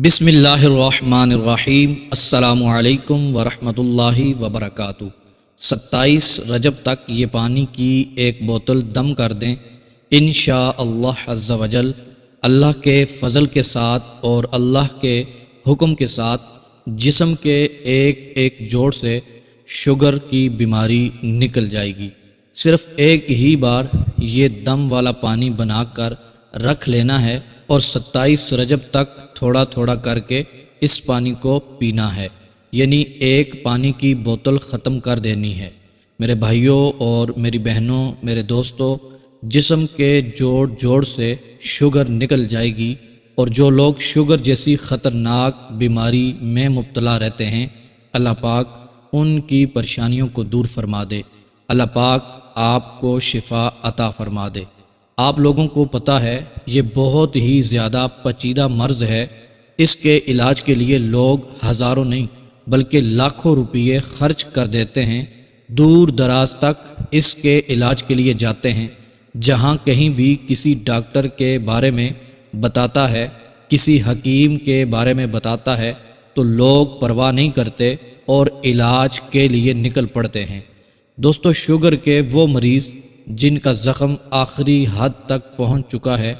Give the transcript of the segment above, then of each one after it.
بسم اللہ الرحمن الرحیم۔ السلام علیکم ورحمۃ اللہ وبرکاتہ۔ 27 رجب تک یہ پانی کی ایک بوتل دم کر دیں، انشاءاللہ عز و جل اللہ کے فضل کے ساتھ اور اللہ کے حکم کے ساتھ جسم کے ایک ایک جوڑ سے شوگر کی بیماری نکل جائے گی۔ صرف ایک ہی بار یہ دم والا پانی بنا کر رکھ لینا ہے اور 27 رجب تک تھوڑا تھوڑا کر کے اس پانی کو پینا ہے، یعنی ایک پانی کی بوتل ختم کر دینی ہے۔ میرے بھائیوں اور میری بہنوں، میرے دوستوں، جسم کے جوڑ جوڑ سے شوگر نکل جائے گی، اور جو لوگ شوگر جیسی خطرناک بیماری میں مبتلا رہتے ہیں، اللہ پاک ان کی پریشانیوں کو دور فرما دے۔ اللہ پاک آپ کو شفا عطا فرما دے۔ آپ لوگوں کو پتہ ہے یہ بہت ہی زیادہ پیچیدہ مرض ہے۔ اس کے علاج کے لیے لوگ ہزاروں نہیں بلکہ لاکھوں روپے خرچ کر دیتے ہیں، دور دراز تک اس کے علاج کے لیے جاتے ہیں۔ جہاں کہیں بھی کسی ڈاکٹر کے بارے میں بتاتا ہے، کسی حکیم کے بارے میں بتاتا ہے، تو لوگ پرواہ نہیں کرتے اور علاج کے لیے نکل پڑتے ہیں۔ دوستو، شوگر کے وہ مریض جن کا زخم آخری حد تک پہنچ چکا ہے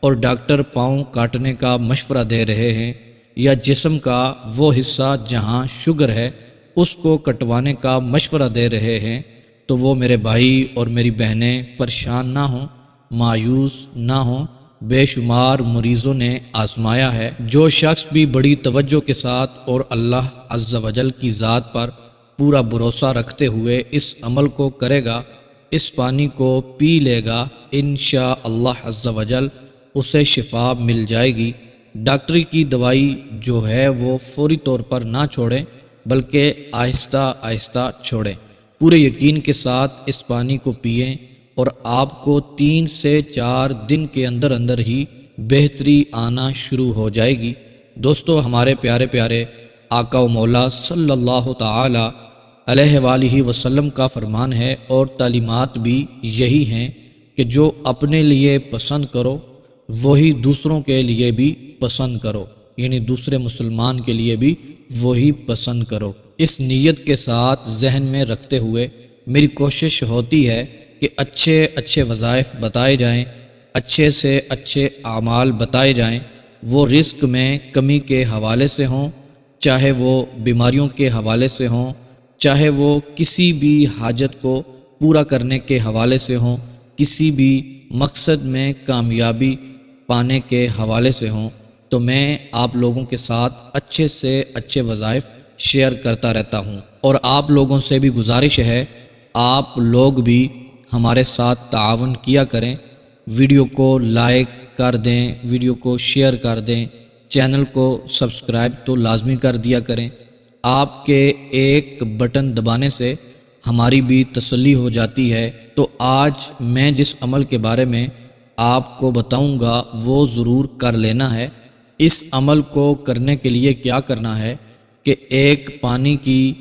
اور ڈاکٹر پاؤں کاٹنے کا مشورہ دے رہے ہیں، یا جسم کا وہ حصہ جہاں شوگر ہے اس کو کٹوانے کا مشورہ دے رہے ہیں، تو وہ میرے بھائی اور میری بہنیں پریشان نہ ہوں، مایوس نہ ہوں۔ بے شمار مریضوں نے آزمایا ہے۔ جو شخص بھی بڑی توجہ کے ساتھ اور اللہ عز و جل کی ذات پر پورا بھروسہ رکھتے ہوئے اس عمل کو کرے گا، اس پانی کو پی لے گا، انشاءاللہ عز و جل اسے شفا مل جائے گی۔ ڈاکٹری کی دوائی جو ہے وہ فوری طور پر نہ چھوڑیں بلکہ آہستہ آہستہ چھوڑیں۔ پورے یقین کے ساتھ اس پانی کو پئیں اور آپ کو 3 سے 4 دن کے اندر اندر ہی بہتری آنا شروع ہو جائے گی۔ دوستو، ہمارے پیارے پیارے آقا و مولا صلی اللہ تعالی علیہ وآلہ وسلم کا فرمان ہے اور تعلیمات بھی یہی ہیں کہ جو اپنے لیے پسند کرو وہی دوسروں کے لیے بھی پسند کرو، یعنی دوسرے مسلمان کے لیے بھی وہی پسند کرو۔ اس نیت کے ساتھ ذہن میں رکھتے ہوئے میری کوشش ہوتی ہے کہ اچھے اچھے وظائف بتائے جائیں، اچھے سے اچھے اعمال بتائے جائیں، وہ رزق میں کمی کے حوالے سے ہوں، چاہے وہ بیماریوں کے حوالے سے ہوں، چاہے وہ کسی بھی حاجت کو پورا کرنے کے حوالے سے ہوں، کسی بھی مقصد میں کامیابی پانے کے حوالے سے ہوں، تو میں آپ لوگوں کے ساتھ اچھے سے اچھے وظائف شیئر کرتا رہتا ہوں۔ اور آپ لوگوں سے بھی گزارش ہے، آپ لوگ بھی ہمارے ساتھ تعاون کیا کریں، ویڈیو کو لائک کر دیں، ویڈیو کو شیئر کر دیں، چینل کو سبسکرائب تو لازمی کر دیا کریں۔ آپ کے ایک بٹن دبانے سے ہماری بھی تسلی ہو جاتی ہے۔ تو آج میں جس عمل کے بارے میں آپ کو بتاؤں گا وہ ضرور کر لینا ہے۔ اس عمل کو کرنے کے لیے کیا کرنا ہے کہ ایک پانی کی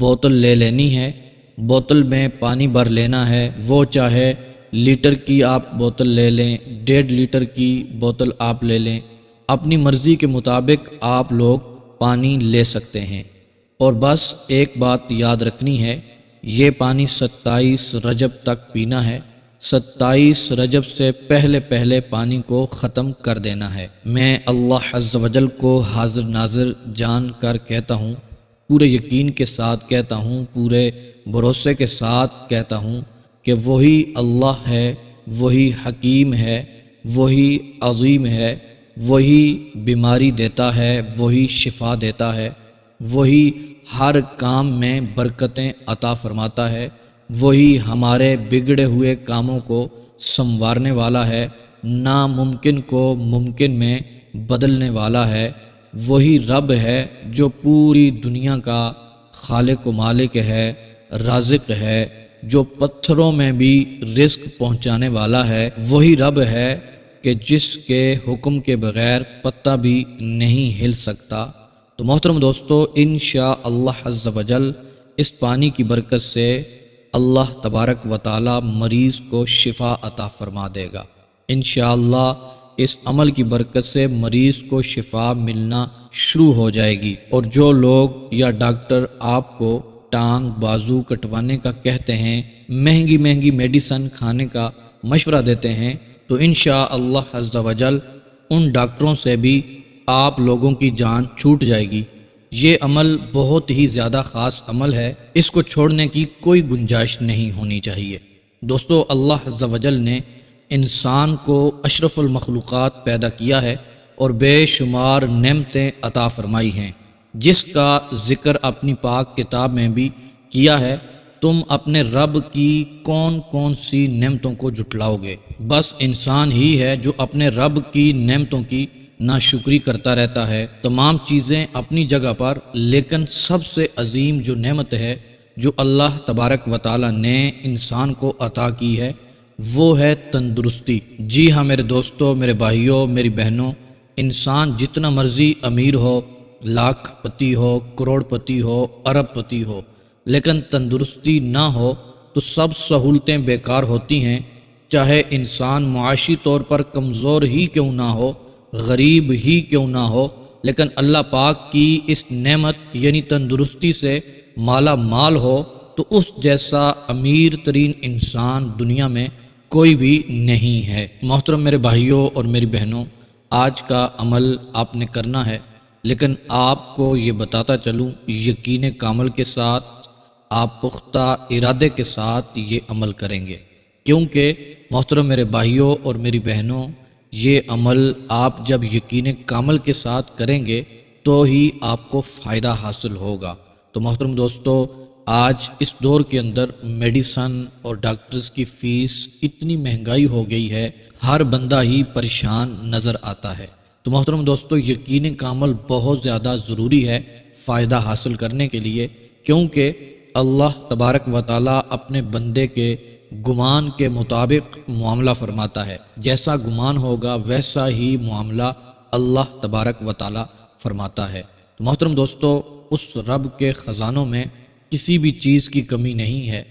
بوتل لے لینی ہے، بوتل میں پانی بھر لینا ہے، وہ چاہے لیٹر کی آپ بوتل لے لیں، 1.5 لیٹر کی بوتل آپ لے لیں، اپنی مرضی کے مطابق آپ لوگ پانی لے سکتے ہیں۔ اور بس ایک بات یاد رکھنی ہے، یہ پانی 27 رجب تک پینا ہے۔ 27 رجب سے پہلے پہلے پانی کو ختم کر دینا ہے۔ میں اللہ عز و جل کو حاضر ناظر جان کر کہتا ہوں، پورے یقین کے ساتھ کہتا ہوں، پورے بھروسے کے ساتھ کہتا ہوں کہ وہی اللہ ہے، وہی حکیم ہے، وہی عظیم ہے، وہی بیماری دیتا ہے، وہی شفا دیتا ہے، وہی ہر کام میں برکتیں عطا فرماتا ہے، وہی ہمارے بگڑے ہوئے کاموں کو سنوارنے والا ہے، ناممکن کو ممکن میں بدلنے والا ہے، وہی رب ہے جو پوری دنیا کا خالق و مالک ہے، رازق ہے، جو پتھروں میں بھی رزق پہنچانے والا ہے، وہی رب ہے کہ جس کے حکم کے بغیر پتہ بھی نہیں ہل سکتا۔ تو محترم دوستو، انشاءاللہ عز و جل اس پانی کی برکت سے اللہ تبارک و تعالی مریض کو شفا عطا فرما دے گا۔ انشاءاللہ اس عمل کی برکت سے مریض کو شفا ملنا شروع ہو جائے گی۔ اور جو لوگ یا ڈاکٹر آپ کو ٹانگ بازو کٹوانے کا کہتے ہیں، مہنگی مہنگی میڈیسن کھانے کا مشورہ دیتے ہیں، تو انشاءاللہ عز و جل ان ڈاکٹروں سے بھی آپ لوگوں کی جان چھوٹ جائے گی۔ یہ عمل بہت ہی زیادہ خاص عمل ہے، اس کو چھوڑنے کی کوئی گنجائش نہیں ہونی چاہیے۔ دوستو، اللہ عز و جل نے انسان کو اشرف المخلوقات پیدا کیا ہے اور بے شمار نعمتیں عطا فرمائی ہیں، جس کا ذکر اپنی پاک کتاب میں بھی کیا ہے۔ تم اپنے رب کی کون کون سی نعمتوں کو جھٹلاؤ گے؟ بس انسان ہی ہے جو اپنے رب کی نعمتوں کی ناشکری کرتا رہتا ہے۔ تمام چیزیں اپنی جگہ پر، لیکن سب سے عظیم جو نعمت ہے جو اللہ تبارک و تعالی نے انسان کو عطا کی ہے، وہ ہے تندرستی۔ جی ہاں میرے دوستو، میرے بھائیوں، میری بہنوں، انسان جتنا مرضی امیر ہو، لاکھ پتی ہو، کروڑ پتی ہو، ارب پتی ہو، لیکن تندرستی نہ ہو تو سب سہولتیں بیکار ہوتی ہیں۔ چاہے انسان معاشی طور پر کمزور ہی کیوں نہ ہو، غریب ہی کیوں نہ ہو، لیکن اللہ پاک کی اس نعمت یعنی تندرستی سے مالا مال ہو تو اس جیسا امیر ترین انسان دنیا میں کوئی بھی نہیں ہے۔ محترم میرے بھائیوں اور میری بہنوں، آج کا عمل آپ نے کرنا ہے، لیکن آپ کو یہ بتاتا چلوں، یقین کامل کے ساتھ، آپ پختہ ارادے کے ساتھ یہ عمل کریں گے، کیونکہ محترم میرے بھائیوں اور میری بہنوں، یہ عمل آپ جب یقین کامل کے ساتھ کریں گے تو ہی آپ کو فائدہ حاصل ہوگا۔ تو محترم دوستو، آج اس دور کے اندر میڈیسن اور ڈاکٹرز کی فیس اتنی مہنگائی ہو گئی ہے، ہر بندہ ہی پریشان نظر آتا ہے۔ تو محترم دوستو، یقین کامل بہت زیادہ ضروری ہے فائدہ حاصل کرنے کے لیے، کیونکہ اللہ تبارک و تعالیٰ اپنے بندے کے گمان کے مطابق معاملہ فرماتا ہے۔ جیسا گمان ہوگا ویسا ہی معاملہ اللہ تبارک و تعالیٰ فرماتا ہے۔ تو محترم دوستو، اس رب کے خزانوں میں کسی بھی چیز کی کمی نہیں ہے،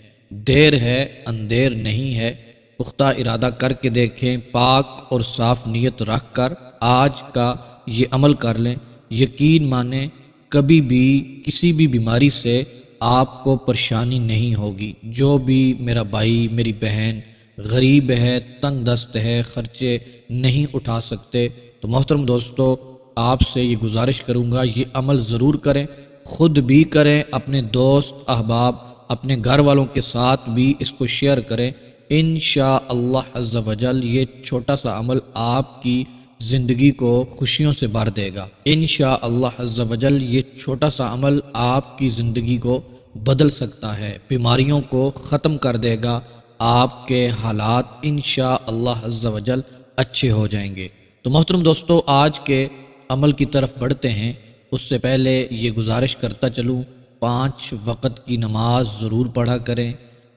دیر ہے اندیر نہیں ہے۔ پختہ ارادہ کر کے دیکھیں، پاک اور صاف نیت رکھ کر آج کا یہ عمل کر لیں، یقین مانیں کبھی بھی کسی بھی بیماری سے آپ کو پریشانی نہیں ہوگی۔ جو بھی میرا بھائی میری بہن غریب ہے، تنگ دست ہے، خرچے نہیں اٹھا سکتے، تو محترم دوستو، آپ سے یہ گزارش کروں گا، یہ عمل ضرور کریں، خود بھی کریں، اپنے دوست احباب، اپنے گھر والوں کے ساتھ بھی اس کو شیئر کریں۔ انشاءاللہ عز و جل یہ چھوٹا سا عمل آپ کی زندگی کو خوشیوں سے بھر دے گا۔ انشاءاللہ عز و جل یہ چھوٹا سا عمل آپ کی زندگی کو بدل سکتا ہے، بیماریوں کو ختم کر دے گا، آپ کے حالات انشاءاللہ عز و جل اچھے ہو جائیں گے۔ تو محترم دوستو، آج کے عمل کی طرف بڑھتے ہیں، اس سے پہلے یہ گزارش کرتا چلوں، 5 وقت کی نماز ضرور پڑھا کریں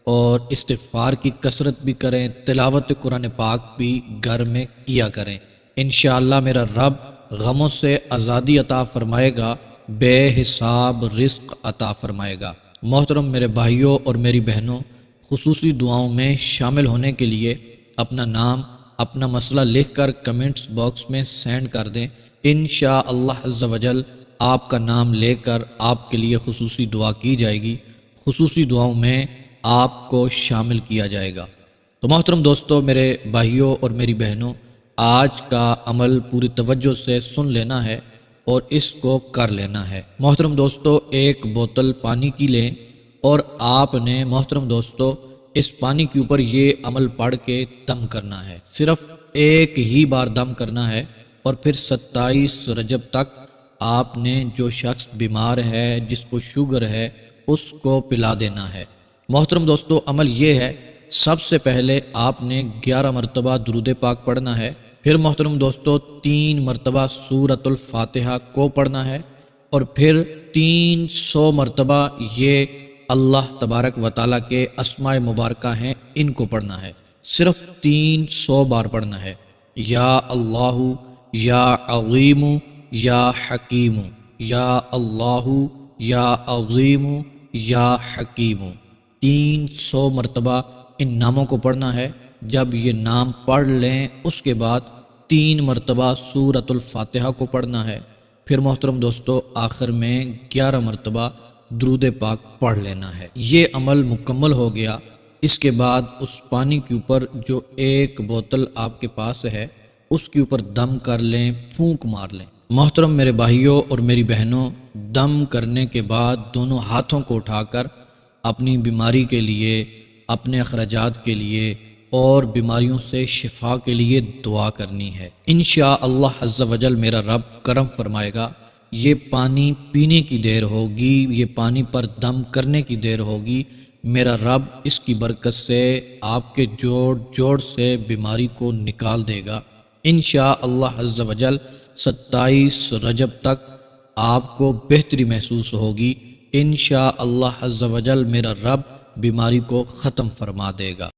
اور استغفار کی کثرت بھی کریں، تلاوت قرآن پاک بھی گھر میں کیا کریں۔ انشاءاللہ میرا رب غموں سے آزادی عطا فرمائے گا، بے حساب رزق عطا فرمائے گا۔ محترم میرے بھائیوں اور میری بہنوں، خصوصی دعاؤں میں شامل ہونے کے لیے اپنا نام، اپنا مسئلہ لکھ کر کمنٹس باکس میں سینڈ کر دیں۔ انشاءاللہ عز و جل آپ کا نام لے کر آپ کے لیے خصوصی دعا کی جائے گی، خصوصی دعاؤں میں آپ کو شامل کیا جائے گا۔ تو محترم دوستو، میرے بھائیوں اور میری بہنوں، آج کا عمل پوری توجہ سے سن لینا ہے اور اس کو کر لینا ہے۔ محترم دوستو، 1 بوتل پانی کی لیں اور آپ نے محترم دوستو اس پانی کے اوپر یہ عمل پڑھ کے دم کرنا ہے، صرف ایک ہی بار دم کرنا ہے، اور پھر 27 رجب تک آپ نے جو شخص بیمار ہے، جس کو شوگر ہے، اس کو پلا دینا ہے۔ محترم دوستو، عمل یہ ہے، سب سے پہلے آپ نے 11 مرتبہ درود پاک پڑھنا ہے، پھر محترم دوستو 3 مرتبہ سورۃ الفاتحہ کو پڑھنا ہے، اور پھر 300 مرتبہ یہ اللہ تبارک و تعالیٰ کے اسماء مبارکہ ہیں، ان کو پڑھنا ہے، صرف 300 بار پڑھنا ہے۔ یا اللہ، یا عظیم، یا حکیم، یا اللہ، یا عظیم، یا حکیم، 300 مرتبہ ان ناموں کو پڑھنا ہے۔ جب یہ نام پڑھ لیں، اس کے بعد 3 مرتبہ سورۃ الفاتحہ کو پڑھنا ہے، پھر محترم دوستو آخر میں 11 مرتبہ درود پاک پڑھ لینا ہے۔ یہ عمل مکمل ہو گیا۔ اس کے بعد اس پانی کے اوپر جو 1 بوتل آپ کے پاس ہے اس کے اوپر دم کر لیں، پھونک مار لیں۔ محترم میرے بھائیوں اور میری بہنوں، دم کرنے کے بعد دونوں ہاتھوں کو اٹھا کر اپنی بیماری کے لیے، اپنے اخراجات کے لیے اور بیماریوں سے شفا کے لیے دعا کرنی ہے۔ انشاءاللہ عز و جل میرا رب کرم فرمائے گا۔ یہ پانی پینے کی دیر ہوگی، یہ پانی پر دم کرنے کی دیر ہوگی، میرا رب اس کی برکت سے آپ کے جوڑ جوڑ سے بیماری کو نکال دے گا۔ انشاءاللہ عز و جل 27 رجب تک آپ کو بہتری محسوس ہوگی۔ انشاءاللہ عز و جل میرا رب بیماری کو ختم فرما دے گا۔